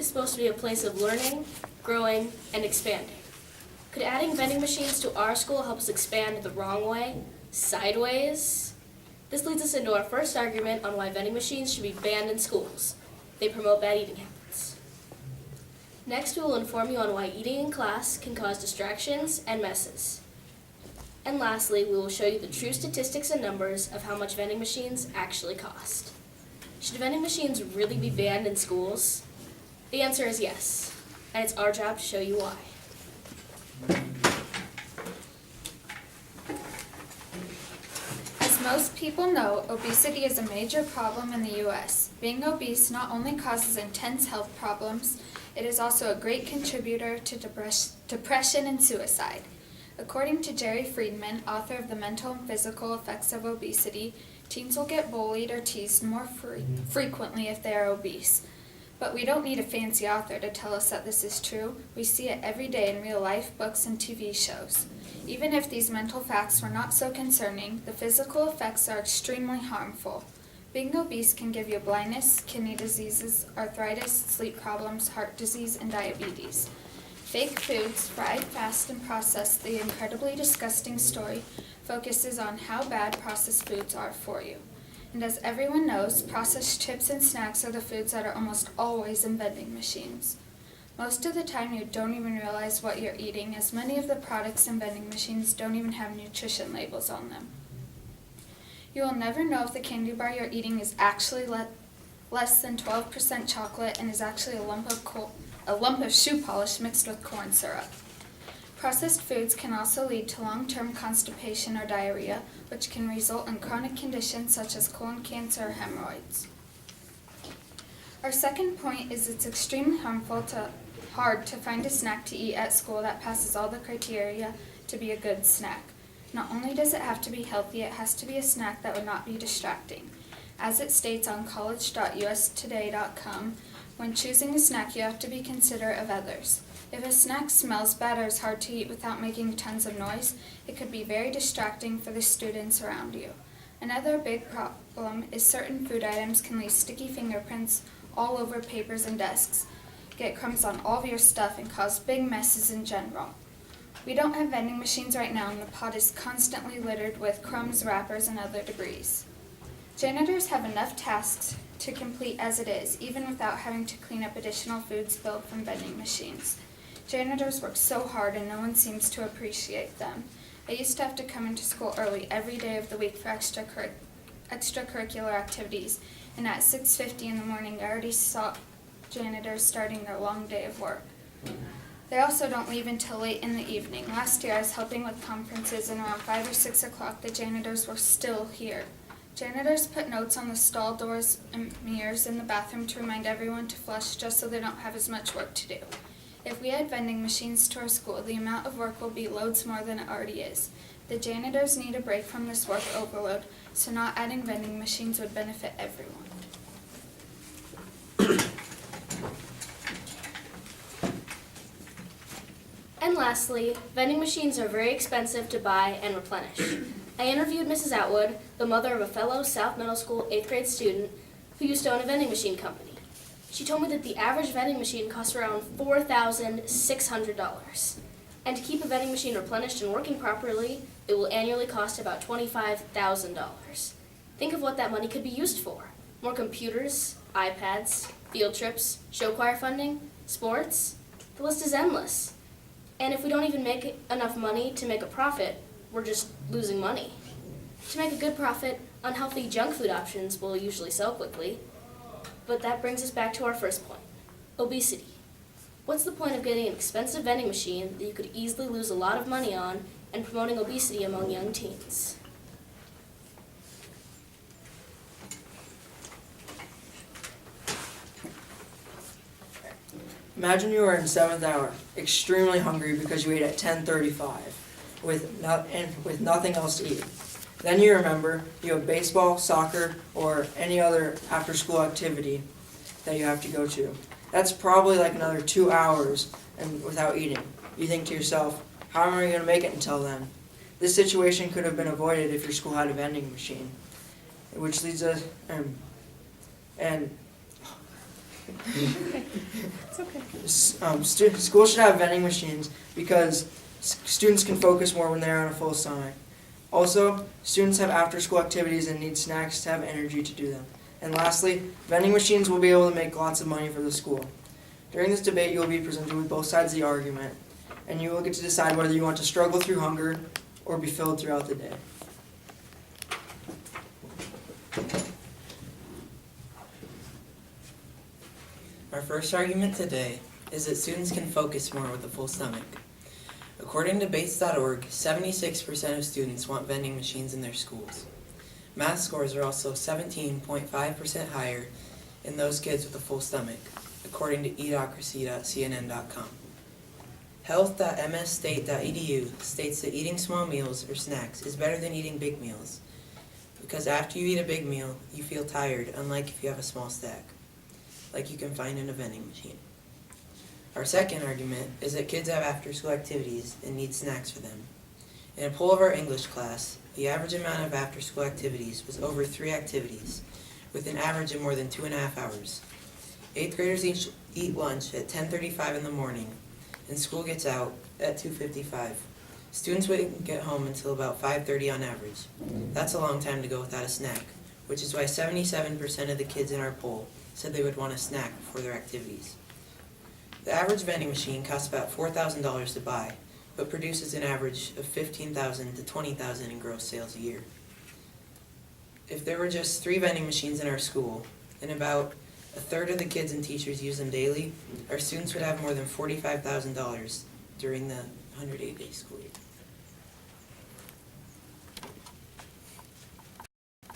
is supposed to be a place of learning, growing, and expanding. Could adding vending machines to our school help us expand the wrong way, sideways? This leads us into our first argument on why vending machines should be banned in schools. They promote bad eating habits. Next, we will inform you on why eating in class can cause distractions and messes. And lastly, we will show you the true statistics and numbers of how much vending machines actually cost. Should vending machines really be banned in schools? The answer is yes, and it's our job to show you why. As most people know, obesity is a major problem in the U.S. Being obese not only causes intense health problems, it is also a great contributor to depression and suicide. According to Jerry Friedman, author of The Mental and Physical Effects of Obesity, teens will get bullied or teased more frequently if they are obese. But we don't need a fancy author to tell us that this is true. We see it every day in real life, books, and TV shows. Even if these mental facts were not so concerning, the physical effects are extremely harmful. Being obese can give you blindness, kidney diseases, arthritis, sleep problems, heart disease, and diabetes. Fake foods, fried, fast, and processed, the incredibly disgusting story, focuses on how bad processed foods are for you. And as everyone knows, processed chips and snacks are the foods that are almost always in vending machines. Most of the time you don't even realize what you're eating, as many of the products in vending machines don't even have nutrition labels on them. You will never know if the candy bar you're eating is actually less than 12% chocolate and is actually a lump of shoe polish mixed with corn syrup. Processed foods can also lead to long-term constipation or diarrhea, which can result in chronic conditions such as colon cancer or hemorrhoids. Our second point is it's extremely hard to find a snack to eat at school that passes all the criteria to be a good snack. Not only does it have to be healthy, it has to be a snack that would not be distracting. As it states on college.ustoday.com, when choosing a snack, you have to be considerate of others. If a snack smells bad or is hard to eat without making tons of noise, it could be very distracting for the students around you. Another big problem is certain food items can leave sticky fingerprints all over papers and desks, get crumbs on all of your stuff, and cause big messes in general. We don't have vending machines right now, and the pot is constantly littered with crumbs, wrappers, and other debris. Janitors have enough tasks to complete as it is, even without having to clean up additional food spilled from vending machines. Janitors work so hard and no one seems to appreciate them. I used to have to come into school early every day of the week for extracurricular activities, and at 6:50 in the morning I already saw janitors starting their long day of work. They also don't leave until late in the evening. Last year I was helping with conferences, and around 5 or 6 o'clock the janitors were still here. Janitors put notes on the stall doors and mirrors in the bathroom to remind everyone to flush, just so they don't have as much work to do. If we add vending machines to our school, the amount of work will be loads more than it already is. The janitors need a break from this work overload, so not adding vending machines would benefit everyone. And lastly, vending machines are very expensive to buy and replenish. I interviewed Mrs. Atwood, the mother of a fellow South Middle School 8th grade student who used to own a vending machine company. She told me that the average vending machine costs around $4,600. And to keep a vending machine replenished and working properly, it will annually cost about $25,000. Think of what that money could be used for. More computers, iPads, field trips, show choir funding, sports. The list is endless. And if we don't even make enough money to make a profit, we're just losing money. To make a good profit, unhealthy junk food options will usually sell quickly. But that brings us back to our first point, obesity. What's the point of getting an expensive vending machine that you could easily lose a lot of money on and promoting obesity among young teens? Imagine you are in 7th hour, extremely hungry because you ate at 10:35, with nothing else to eat. Then you remember you have baseball, soccer, or any other after-school activity that you have to go to. That's probably like another 2 hours and without eating. You think to yourself, how am I going to make it until then? This situation could have been avoided if your school had a vending machine, which leads us, It's okay. Schools should have vending machines because students can focus more when they're on a full stomach. Also, students have after-school activities and need snacks to have energy to do them. And lastly, vending machines will be able to make lots of money for the school. During this debate, you will be presented with both sides of the argument, and you will get to decide whether you want to struggle through hunger or be filled throughout the day. Our first argument today is that students can focus more with a full stomach. According to Bates.org, 76% of students want vending machines in their schools. Math scores are also 17.5% higher in those kids with a full stomach, according to edocracy.cnn.com. Health.msstate.edu states that eating small meals or snacks is better than eating big meals, because after you eat a big meal, you feel tired, unlike if you have a small snack, like you can find in a vending machine. Our second argument is that kids have after-school activities and need snacks for them. In a poll of our English class, the average amount of after-school activities was over 3 activities, with an average of more than 2.5 hours. 8th graders eat lunch at 10:35 in the morning, and school gets out at 2:55. Students wouldn't get home until about 5:30 on average. That's a long time to go without a snack, which is why 77% of the kids in our poll said they would want a snack before their activities. The average vending machine costs about $4,000 to buy, but produces an average of $15,000 to $20,000 in gross sales a year. If there were just 3 vending machines in our school, and about a third of the kids and teachers use them daily, our students would have more than $45,000 during the 108-day school year.